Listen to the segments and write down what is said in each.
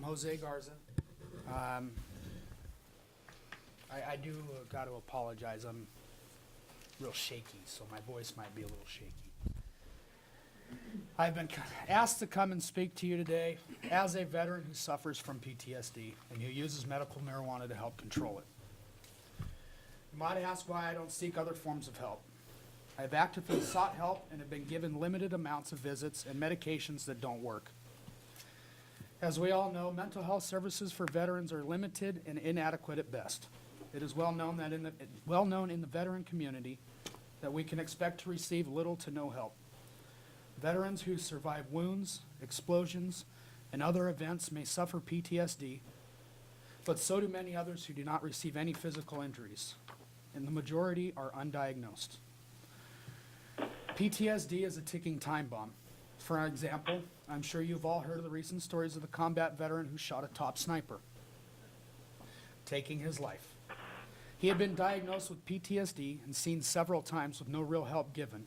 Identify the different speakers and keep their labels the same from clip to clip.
Speaker 1: Jose Garza. I do got to apologize. I'm real shaky, so my voice might be a little shaky. I've been asked to come and speak to you today as a veteran who suffers from PTSD and who uses medical marijuana to help control it. You might ask why I don't seek other forms of help. I have actively sought help and have been given limited amounts of visits and medications that don't work. As we all know, mental health services for veterans are limited and inadequate at best. It is well known in the veteran community that we can expect to receive little to no help. Veterans who survive wounds, explosions, and other events may suffer PTSD, but so do many others who do not receive any physical injuries, and the majority are undiagnosed. PTSD is a ticking time bomb. For example, I'm sure you've all heard of the recent stories of the combat veteran who shot a top sniper, taking his life. He had been diagnosed with PTSD and seen several times with no real help given.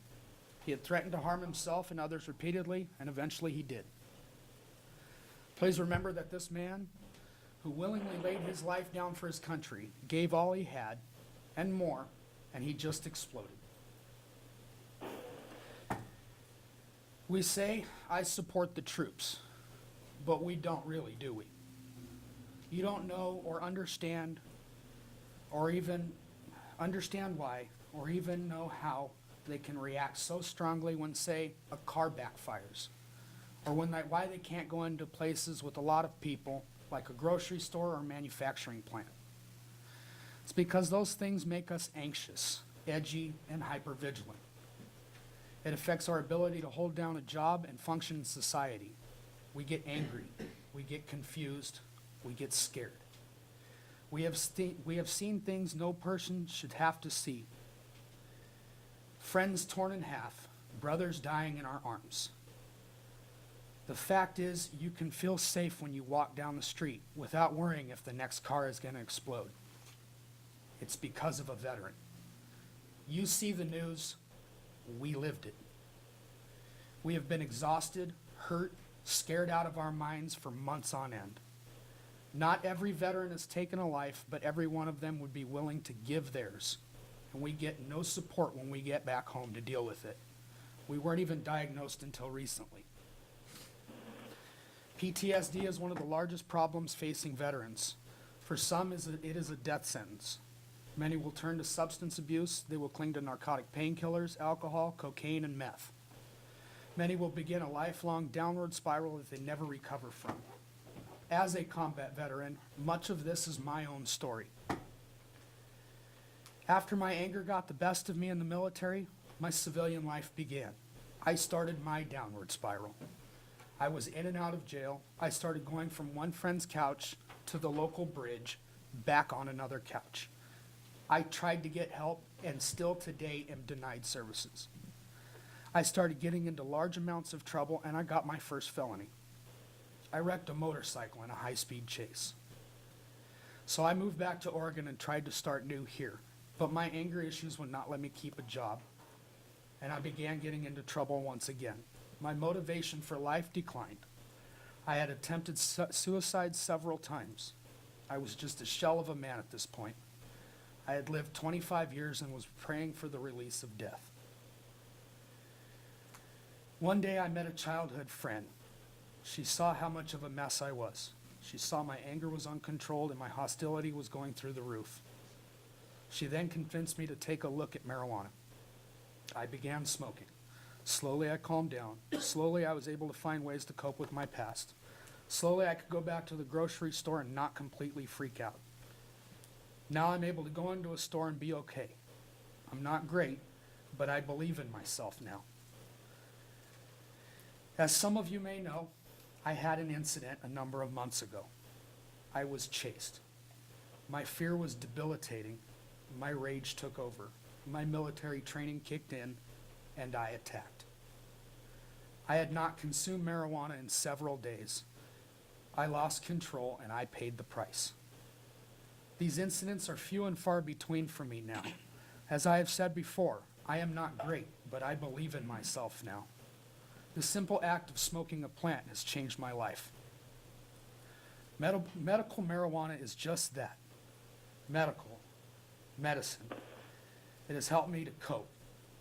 Speaker 1: He had threatened to harm himself and others repeatedly, and eventually he did. Please remember that this man, who willingly laid his life down for his country, gave all he had and more, and he just exploded. We say, I support the troops, but we don't really, do we? You don't know or understand even why, or even know how they can react so strongly when, say, a car backfires, or why they can't go into places with a lot of people, like a grocery store or manufacturing plant. It's because those things make us anxious, edgy, and hypervigilant. It affects our ability to hold down a job and function in society. We get angry, we get confused, we get scared. We have seen things no person should have to see. Friends torn in half, brothers dying in our arms. The fact is, you can feel safe when you walk down the street without worrying if the next car is going to explode. It's because of a veteran. You see the news, we lived it. We have been exhausted, hurt, scared out of our minds for months on end. Not every veteran has taken a life, but every one of them would be willing to give theirs. And we get no support when we get back home to deal with it. We weren't even diagnosed until recently. PTSD is one of the largest problems facing veterans. For some, it is a death sentence. Many will turn to substance abuse. They will cling to narcotic painkillers, alcohol, cocaine, and meth. Many will begin a lifelong downward spiral that they never recover from. As a combat veteran, much of this is my own story. After my anger got the best of me in the military, my civilian life began. I started my downward spiral. I was in and out of jail. I started going from one friend's couch to the local bridge, back on another couch. I tried to get help and still today am denied services. I started getting into large amounts of trouble and I got my first felony. I wrecked a motorcycle in a high-speed chase. So I moved back to Oregon and tried to start new here, but my anger issues would not let me keep a job, and I began getting into trouble once again. My motivation for life declined. I had attempted suicide several times. I was just a shell of a man at this point. I had lived 25 years and was praying for the release of death. One day I met a childhood friend. She saw how much of a mess I was. She saw my anger was uncontrolled and my hostility was going through the roof. She then convinced me to take a look at marijuana. I began smoking. Slowly I calmed down. Slowly I was able to find ways to cope with my past. Slowly I could go back to the grocery store and not completely freak out. Now I'm able to go into a store and be okay. I'm not great, but I believe in myself now. As some of you may know, I had an incident a number of months ago. I was chased. My fear was debilitating. My rage took over. My military training kicked in, and I attacked. I had not consumed marijuana in several days. I lost control, and I paid the price. These incidents are few and far between for me now. As I have said before, I am not great, but I believe in myself now. The simple act of smoking a plant has changed my life. Medical marijuana is just that. Medical. Medicine. It has helped me to cope,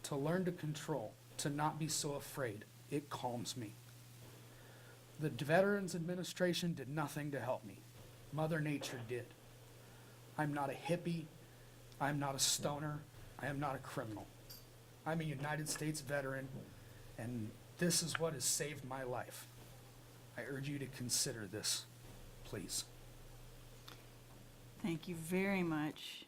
Speaker 1: to learn to control, to not be so afraid. It calms me. The Veterans Administration did nothing to help me. Mother Nature did. I'm not a hippie. I'm not a stoner. I am not a criminal. I'm a United States veteran, and this is what has saved my life. I urge you to consider this, please.
Speaker 2: Thank you very much.